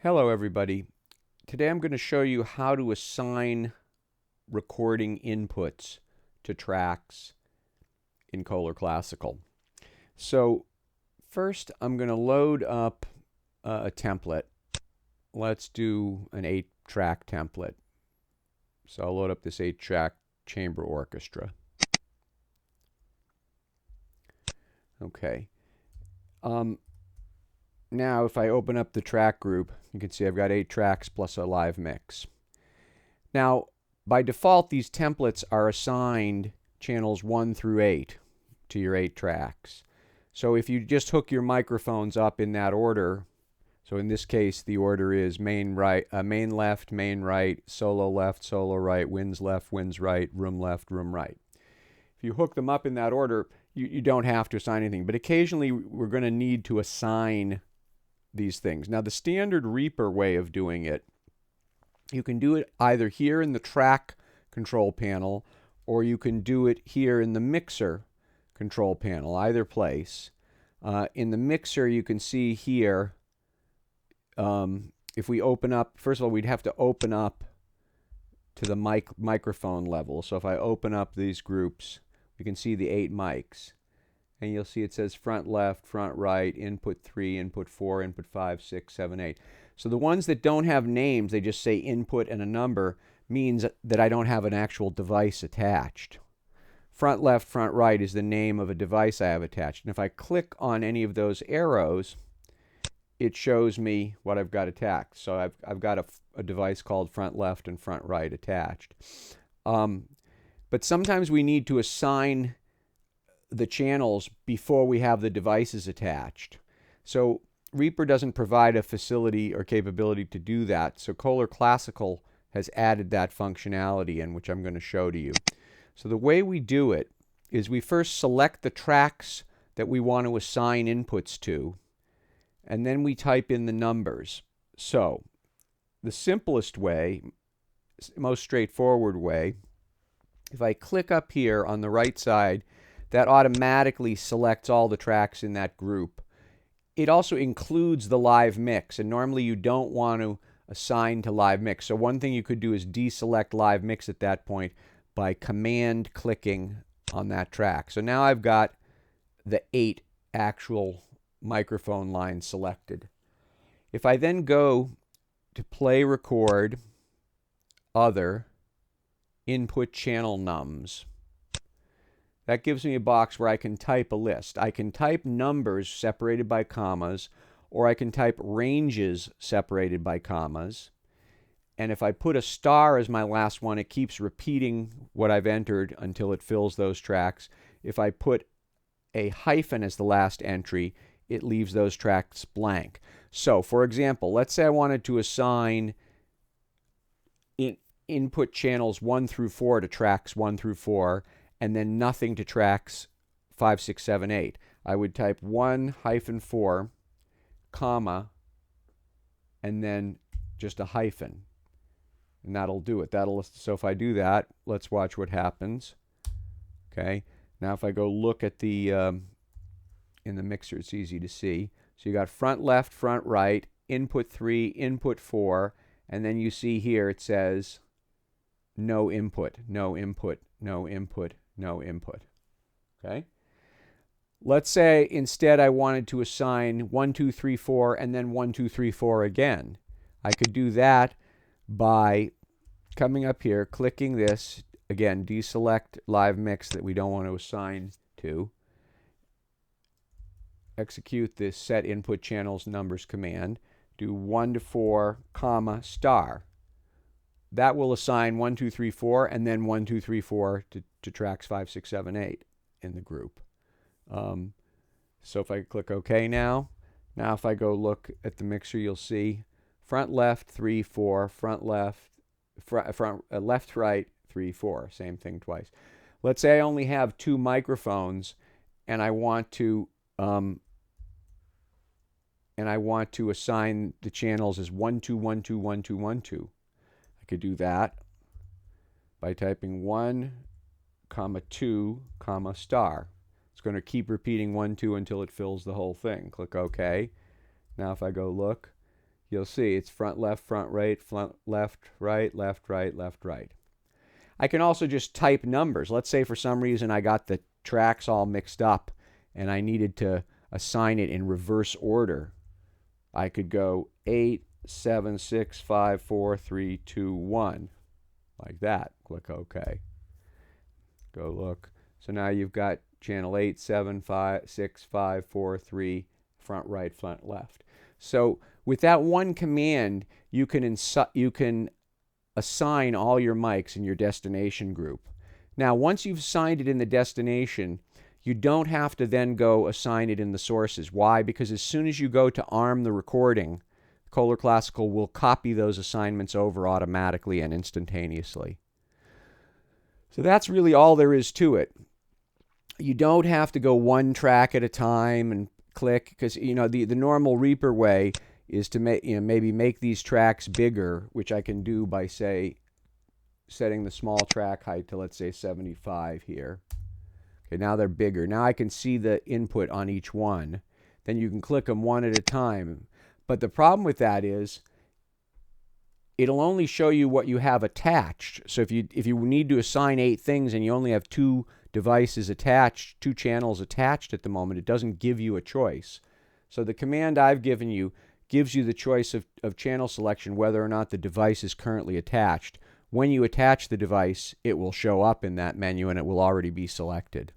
Hello everybody. Today I'm going to show you how to assign recording inputs to tracks in Cohler Classical. So first I'm going to load up a template. Let's do an 8-track template. So I'll load up this 8-track chamber orchestra. Okay. Now if I open up the track group, you can see I've got 8 tracks plus a live mix. Now, by default, these templates are assigned channels 1 through 8 to your 8 tracks. So if you just hook your microphones up in that order, so in this case the order is main left, main right, solo right, winds left, winds right, room left, room right. If you hook them up in that order, you don't have to assign anything. But occasionally we're going to need to assign these things. Now the standard Reaper way of doing it, you can do it either here in the track control panel or you can do it here in the mixer control panel, either place. In the mixer you can see here, if we open up, first of all we'd have to open up to the microphone level. So if I open up these groups, we can see the 8 mics. And you'll see it says front left, front right, input 3, input 4, input 5, 6, 7, 8. So the ones that don't have names, they just say input and a number, means that I don't have an actual device attached. Front left, front right is the name of a device I have attached. And if I click on any of those arrows, it shows me what I've got attached. So I've got a device called front left and front right attached. But sometimes we need to assign the channels before we have the devices attached. So Reaper doesn't provide a facility or capability to do that. So Cohler Classical has added that functionality in, which I'm going to show to you. So the way we do it is we first select the tracks that we want to assign inputs to, and then we type in the numbers. So the simplest way, most straightforward way, if I click up here on the right side, that automatically selects all the tracks in that group. It also includes the live mix, and normally you don't want to assign to live mix. So one thing you could do is deselect live mix at that point by command clicking on that track. So now I've got the 8 actual microphone lines selected. If I then go to play, record, other, input channel nums, that gives me a box where I can type a list. I can type numbers separated by commas, or I can type ranges separated by commas. And if I put a star as my last one, it keeps repeating what I've entered until it fills those tracks. If I put a hyphen as the last entry, it leaves those tracks blank. So, for example, let's say I wanted to assign input channels 1 through 4 to tracks 1 through 4, and then nothing to tracks 5, 6, 7, 8. I would type 1-4, comma, and then just a hyphen. And that'll do it. So if I do that, let's watch what happens. Okay. Now if I go look at the, in the mixer, it's easy to see. So you got front left, front right, input 3, input 4, and then you see here it says no input, no input, no input, no input. Okay. Let's say instead I wanted to assign 1, 2, 3, 4 and then 1, 2, 3, 4 again. I could do that by coming up here, clicking this, again, deselect live mix that we don't want to assign to, execute this set input channels numbers command, do 1 to 4, comma, star. That will assign 1, 2, 3, 4, and then 1, 2, 3, 4 to tracks 5, 6, 7, 8 in the group. So if I click OK now if I go look at the mixer, you'll see front left 3, 4, front left, left right 3, 4. Same thing twice. Let's say I only have 2 microphones, and I want to assign the channels as 1, 2, 1, 2, 1, 2, 1, 2. I could do that by typing 1, comma 2, comma star. It's going to keep repeating 1, 2 until it fills the whole thing. Click OK. Now if I go look, you'll see it's front, right, front, left, right, left, right, left, right. I can also just type numbers. Let's say for some reason I got the tracks all mixed up and I needed to assign it in reverse order. I could go 8, 7, 6, 5, 4, 3, 2, 1. Like that. Click OK. Go look. So now you've got channel 8, 7, 5, 6, 5, 4, 3, front, right, front, left. So with that one command, you can assign all your mics in your destination group. Now, once you've assigned it in the destination, you don't have to then go assign it in the sources. Why? Because as soon as you go to arm the recording, Cohler Classical will copy those assignments over automatically and instantaneously. So that's really all there is to it. You don't have to go one track at a time and click, because the normal Reaper way is to maybe make these tracks bigger, which I can do by setting the small track height to, let's say, 75 here. Okay, now they're bigger. Now I can see the input on each one. Then you can click them one at a time. But the problem with that is it'll only show you what you have attached. So if you need to assign 8 things and you only have 2 devices attached, 2 channels attached at the moment, it doesn't give you a choice. So the command I've given you gives you the choice of channel selection, whether or not the device is currently attached. When you attach the device, it will show up in that menu and it will already be selected.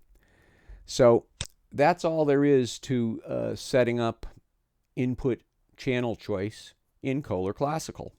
So that's all there is to setting up input channel choice in Cohler Classical.